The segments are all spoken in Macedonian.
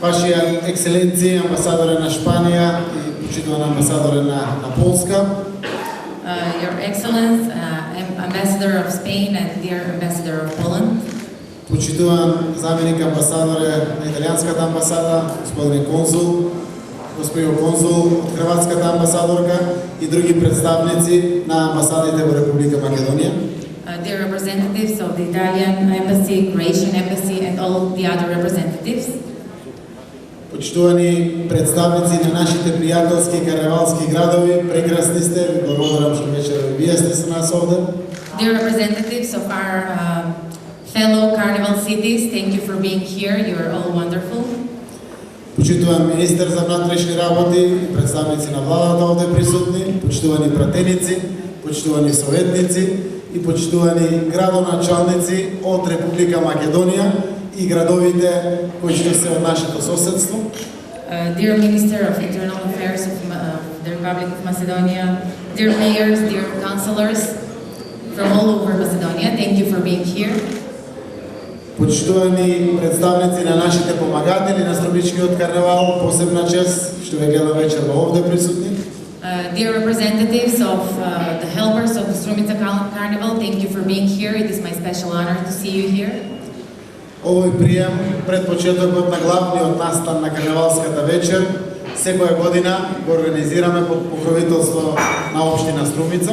Вашия ексцеленција, амбасадоре на Шпанија и почитувана амбасадоре на Полска. Your Excellence, Ambassador of Spain and dear Ambassador of Poland. Почитуван заменик амбасадоре на италијанската амбасада, господин конзул од хрватската амбасадорка и други представници на амбасадите во Република Македонија. Dear representatives of the Italian Embassy, Croatian Embassy and all the other representatives. Почитувани представници на нашите пријателски карневалски градови, прекрасни сте, ви благодарам што вечера вие сте со нас овде. Dear representatives of our fellow carnival cities, thank you for being here. You are all wonderful. Почитуван министер за внатрешни работи и представници на владата овде присутни, почитувани пратеници, почитувани советници и почитувани градоначалници од Република Македонија и градовите кои што се од нашето соседство. Dear Minister of Internal Affairs of the Republic of Macedonia, dear mayors, dear councillors from all over Macedonia, thank you for being here. Почитувани представници на нашите помагатели на Струмичкиот карневал, посебна чест што ве гледам вечерва овде присутни. Dear representatives of the helpers of the Strumica Carnival, thank you for being here. It is my special honor to see you here. Овој прием пред почетокот на главниот настан на карневалската вечер секоја година го организираме под покровителство на општина Струмица.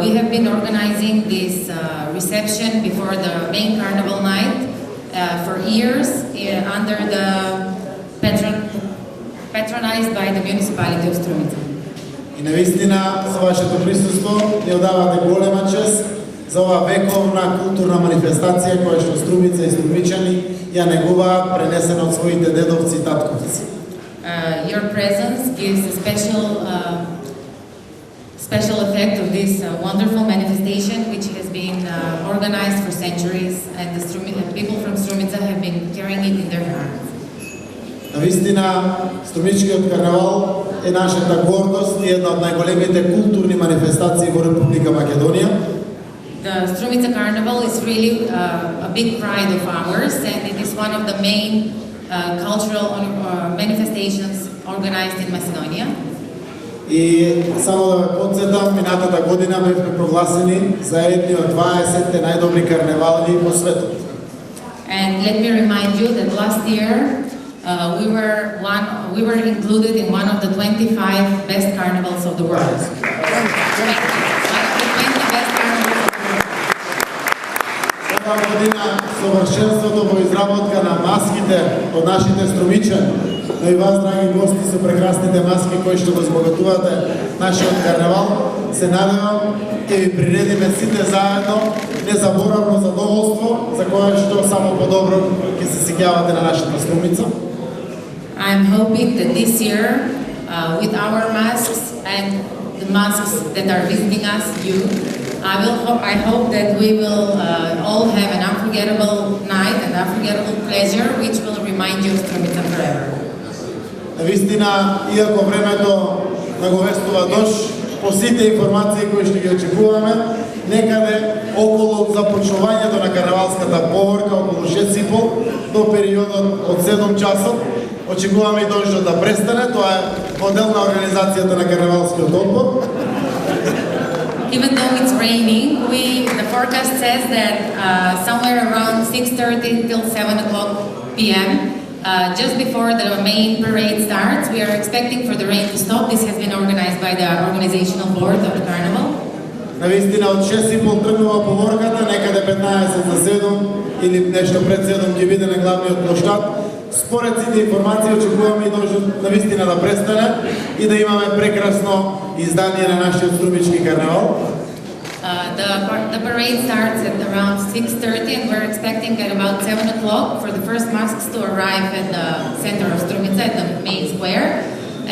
We have been organizing this reception before the main carnival night for years under the patronized by the municipality of Strumica. И навистина со вашето присуство ни одавате голема чест за оваа вековна културна манифестација која што Струмица и струмичани ја негуваат пренесена од своите дедовци и татковци. Your presence gives a special effect of this wonderful manifestation which has been organized for centuries and the people from Strumica have been carrying it in their hearts. Навистина, Струмичкиот карневал е нашата гордост и една од најголемите културни манифестации во Република Македонија. The Strumica Carnival is really a big pride of ours and it is one of the main cultural manifestations organized in Macedonia. И само да ве потсетам, минатата година бевме прогласени за едни од 20 најдобри карневали во светот. And let me remind you that last year we were included in one of the 25 best carnivals of the world. Оваа година совршенството во изработка на маските од нашите струмичани, но и вас, драги гости, со прекрасните маски кои што го збогатувате нашиот карневал, се надевам ќе ви приредиме сите заедно незаборавно задоволство за кое што само подобро ќе се сеќавате на нашата Струмица. I'm hoping that this year, with our masks and the masks that are visiting us, I hope that we will all have an unforgettable night, an unforgettable pleasure, which will remind you of Strumica forever. Навистина, иако времето наговестува дожд, по сите информации кои што ги очекуваме, некаде околу започнувањето на карневалската поворка, околу 6:30 до периодот од 7 часот, очекуваме и дождот да престане. Тоа е модел на организацијата на карневалскиот одбор. Even though it's raining, the forecast says that somewhere around 6:30 till 7 o'clock p.m., just before the main parade starts, we are expecting for the rain to stop. This has been organized by the organizational board of the carnival. Навистина од 6:30 тргнува поворката, некаде 15 за 7 или нешто пред 7 ќе биде на главниот плоштад. Според сите информации очекуваме и дождот навистина да престане и да имаме прекрасно издание на нашиот Струмички карневал. The parade starts at around 6:30 and we're expecting at about 7 o'clock for the first masks to arrive at the center of Strumica at the main square.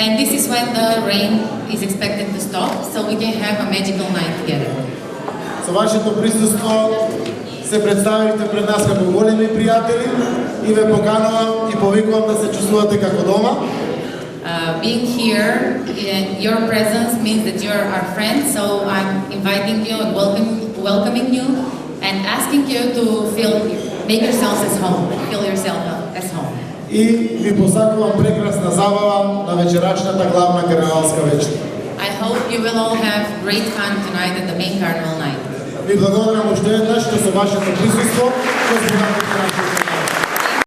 And this is when the rain is expected to stop, so we can have a magical night together. Со вашето присуство се представивте пред нас како големи пријатели и ве поканувам и повикувам да се чувствувате како дома. Being here, your presence means that you are our friends, so I'm inviting you and welcoming you and asking you to make yourselves as home, feel yourself as home. и ви посакувам прекрасна забава на вечерашната главна карнавалска вечер. I hope you will all have great fun tonight at the main carnival night. Ви благодарам уште еднаш што со вашето присуство, што зборувате нашето